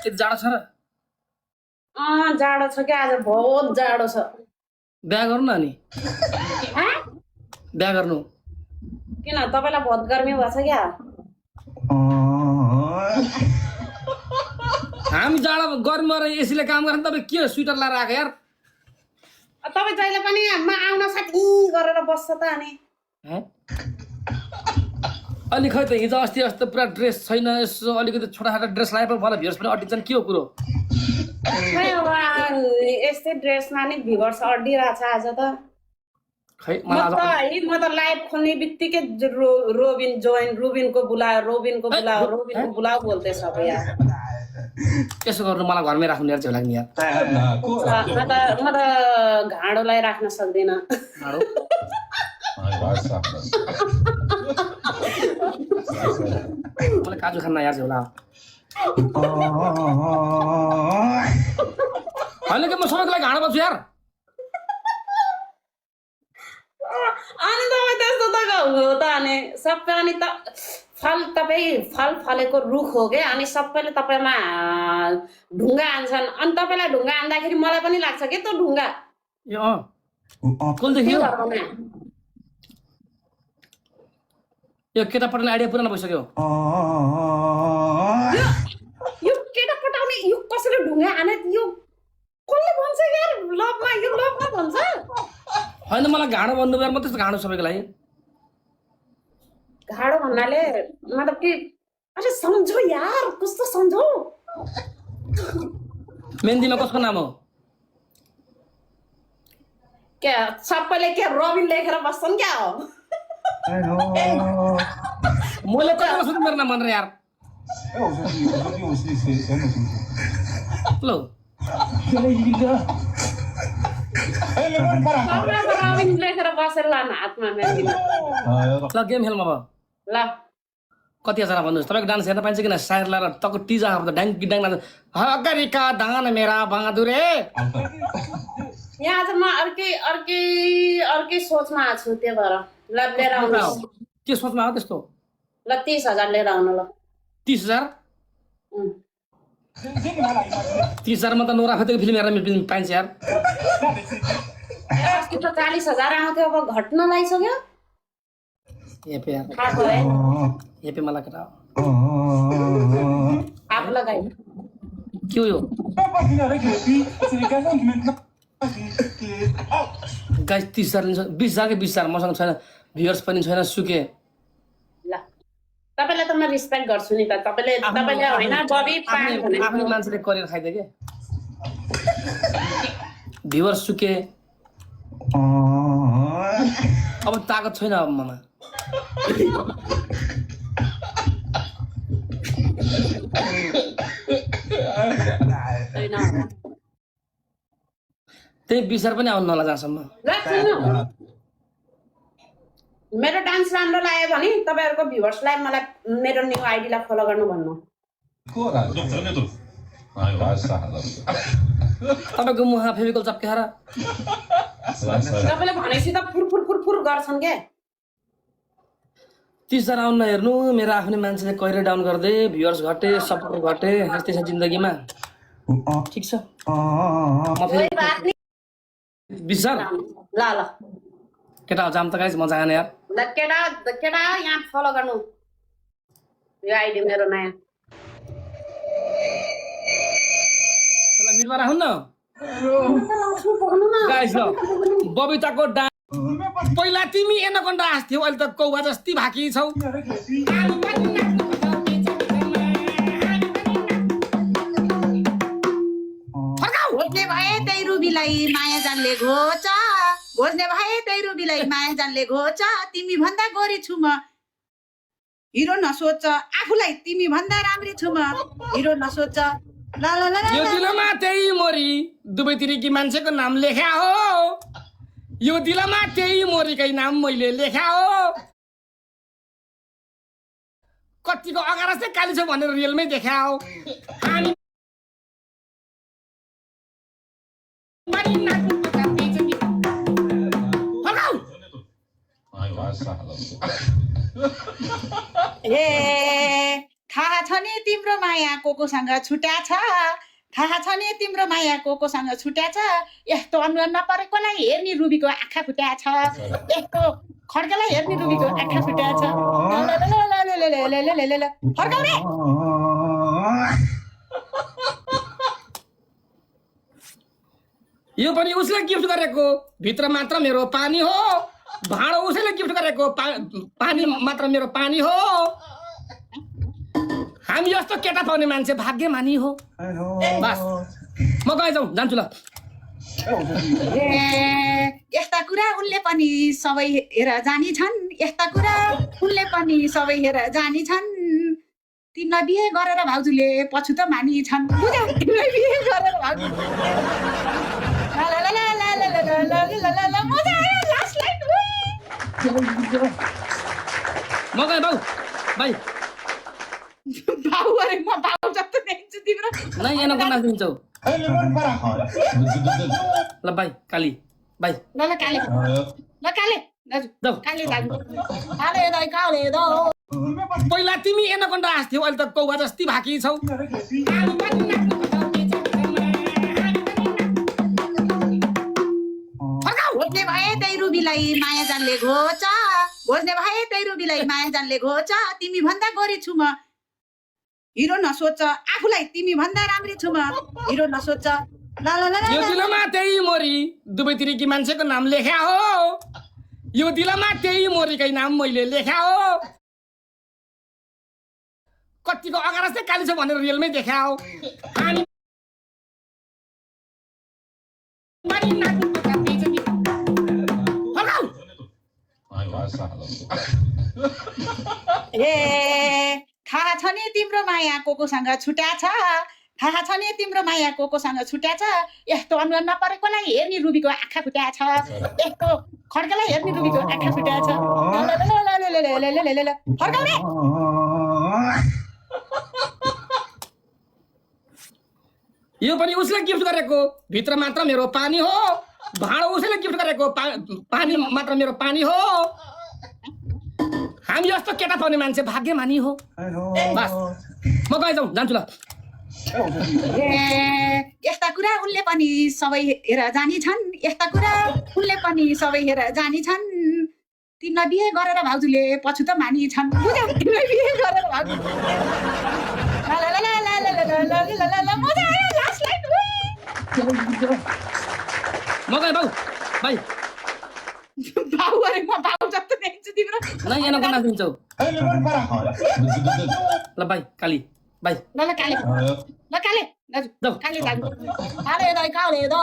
यति जाडो छ र जाडो छ क्या आज बहुत जाडो छ बिहा गर्नु न अनि बिहा गर्नु किन तपाईलाई बहुत गर्मी भएको छ क्या हामी जाडो गर्मी र एसीले काम गर्छ तपाईँ के स्वेटर लाएर आएको यार तपाईँ जहिले पनि आउन साथी गरेर बस्छ त अनि अनि खै त हिजो अस्ति अस्ति पुरा ड्रेस छैन यसो अलिकति छोटाछोटा ड्रेस लगाए पनि भल भियर्स पनि अटिन्छन् के हो कुरो यस्तै ड्रेसमा नि भिवर्स अड्डिरहेछ आज त खै म त लाइभ खोल्ने बित्तिकै रुबिनको बोलाओ बोल्दै सब यार यसो गर्नु मलाई घरमै राख्नु यार चाहिँ लाग्ने यार म त घाँडोलाई राख्न सक्दिनँ मलाई काजु खान यार झोला होइन कि म सबैको लागि घाँडो बस्छु यार अनि तपाईँ त्यस्तो त हो त अनि सबै अनि त फल फलेको रुख हो क्या अनि सबैले तपाईँमा ढुङ्गा हान्छन् अनि तपाईँलाई ढुङ्गा हान्दाखेरि मलाई पनि लाग्छ कि त्यो ढुङ्गा यो केटा पठाउने आइडिया पुरानो भइसक्यो यो केटा पटाउने यो कसैले ढुङ्गा हाने यो कसले भन्छ यार लभमा यो लभमा भन्छ होइन मलाई घाँडो भन्नु यार म त्यस्तो घाँडो सबैको लागि घाँडो भन्नाले मतलब कि अरे सम्झो यार कस्तो सम्झो मेहन्दीमा कसको नाम हो क्या सबैले के रबिन लेखेर बस्छन् क्या हो मैले कति बस्छु मेरो नाम भनेर यार ल रबिन लेखेर बसेर लानु हातमा मेहन्दी ल गेम खेलमा भयो ल कति हजार भन्नुहोस् तपाईँको डान्स हेर्न पाइन्छ किन सायर लाएर टक्क टिजा ड्याङ गिड्याङ अगाडिका दान मेरा बहादुरे यहाँ चाहिँ म अर्कै सोचमा आएको छु त्यो भएर ल लिएर आउनुहोस् के सोचमा हो त्यस्तो ल 30,000 लिएर आउनु ल 30,000 30,000 मा त नोरा फतेको फिल्म हेर्न पाइन्छ यार अस्ति त 40,000 आउँथ्यो अब घट्न लागिसक्यो एपे यार एपे मलाई कटा आप लगाइ के हो यो गाइस 30,000 लिन्छ 20,000 के 20,000 मसँग छैन भ्युअर्स पनि छैन सुके ल तपाईलाई त म रिस्पेक्ट गर्छु नि त तपाईले हैन बबी पानी भने आफ्नो मान्छेले करियर खाइदे के भ्युअर्स सुके अब ताकत छैन अब ममा त्यही विचार पनि आउनु नला जहाँसम्म मेरो डान्स राम्रो लाग्यो भने तपाईहरुको भ्युअर्सलाई मलाई मेरो न्यू आइडीलाई फलो गर्नु भन्नु तपाईको मुहा फेभिकल चप्केर तपाईले भनेपछि त फुर गर्छन् के 30,000 आउन हेर्नु मेरो आफ्नै मान्छेले करियर डाउन गर्दै भ्युअर्स घटे सपोर्ट घटे यस्तै छ जिन्दगीमा ठीक छ म फेरि 20,000 ल केटा जाम त गाइस म जाने यार ल केटा यहाँ फलो गर्नु यो आइडी मेरो नयाँ चला मिटमा राख्नु न गाइस ल बबिताको डान्स पहिला तिमी एनाकोन्डा हाँस्थ्यौ अहिले त कौवा जस्ती भाकी छौ घोज्ने भए त्यही रुबीलाई माया जानले घोच घोज्ने भए त्यही रुबीलाई माया जानले घोच तिमी भन्दा गोरी छु म हिरो नसोच आफूलाई तिमी भन्दा राम्री छु म हिरो नसोच ल ल ल यो दिलमा त्यही मोरी दुवैतिरकी मान्छेको नाम लेख्या हो यो दिलमा त्यही मोरीकै नाम मैले लेख्या हो कतिको अगाडि चाहिँ काली छ भनेर रियलमै देखा हो हामी ए थाहा छ नि तिम्रो माया कोसँग छुट्या छ थाहा छ नि तिम्रो माया कोसँग छुट्या छ यस्तो अनुहार नपरेकोलाई हेर्ने रुबीको आँखा फुट्या छ यस्तो खड्कालाई हेर्ने रुबीको आँखा फुट्या छ फर्काउ रे यो पनि उसले गिफ्ट गरेको भित्र मात्र मेरो पानी हो भाँडो उसैले गिफ्ट गरेको पानी मात्र मेरो पानी हो हामी जस्तो केटा पाउने मान्छे भाग्यमानी हो बस म गए जाउँ जान्छु ल यस्ता कुरा उनले पनि सबै हेर जानी छन् यस्ता कुरा उनले पनि सबै हेर जानी छन् तिमीलाई बिहे गरेर भाउजूले पछि त मानी छन् बुझ्यौ तिमीलाई बिहे गरेर भाउजू मजा आयो लास्ट लाइन म गए बाउ बाई भाउ अरे म भाउ जस्तो देख्छु तिम्रो नै एनो गर्न दिन्छौ ल बाई काली बाई ल काले दाजु जाऊ काले दाजु काले दाइ काले दो पहिला तिमी एनाकोन्डा हाँस्थ्यौ अहिले त कौवा जस्ती भाकी छौ खोज्ने भए त्यही रुबीलाई माया जानले घोच खोज्ने भए त्यही रुबीलाई माया जानले घोच तिमी भन्दा गोरी छु म हिरो नसोच आफूलाई तिमी भन्दा राम्री छु म हिरो नसोच ल ल ल यो दिलमा त्यही मोरी दुवैतिरकी मान्छेको नाम लेख्या हो यो दिलमा त्यही मोरीकै नाम मैले लेख्या हो कतिको अगार चाहिँ काली छ भनेर रियलमै देखा हो ए थाहा छ नि तिम्रो माया कोसँग छुट्या छ थाहा छ नि तिम्रो माया कोसँग छुट्या छ यस्तो अनुहार नपरेकोलाई हेर्ने रुबीको आँखा फुट्या छ यस्तो खड्कालाई हेर्ने रुबीको आँखा फुट्या छ फर्काउ रे यो पनि उसले गिफ्ट गरेको भित्र मात्र मेरो पानी हो भाँडो उसैले गिफ्ट गरेको पानी मात्र मेरो पानी हो हामी जस्तो केटा पाउने मान्छे भाग्यमानी हो बस म गए जाउँ जान्छु ल यस्ता कुरा उनले पनि सबै हेर जानी छन् यस्ता कुरा उनले पनि सबै हेर जानी छन् तिमीलाई बिहे गरेर भाउजूले पछि त मानी छन् बुझ्यौ तिमीलाई बिहे गरेर भाउजू मजा आयो लास्ट लाइन म गए बाउ बाई भाउ अरे म भाउ जस्तो देख्छु तिम्रो नै एनो गर्न दिन्छौ ल बाई काली बाई ल काले दाजु जाऊ काले दाइ काले दो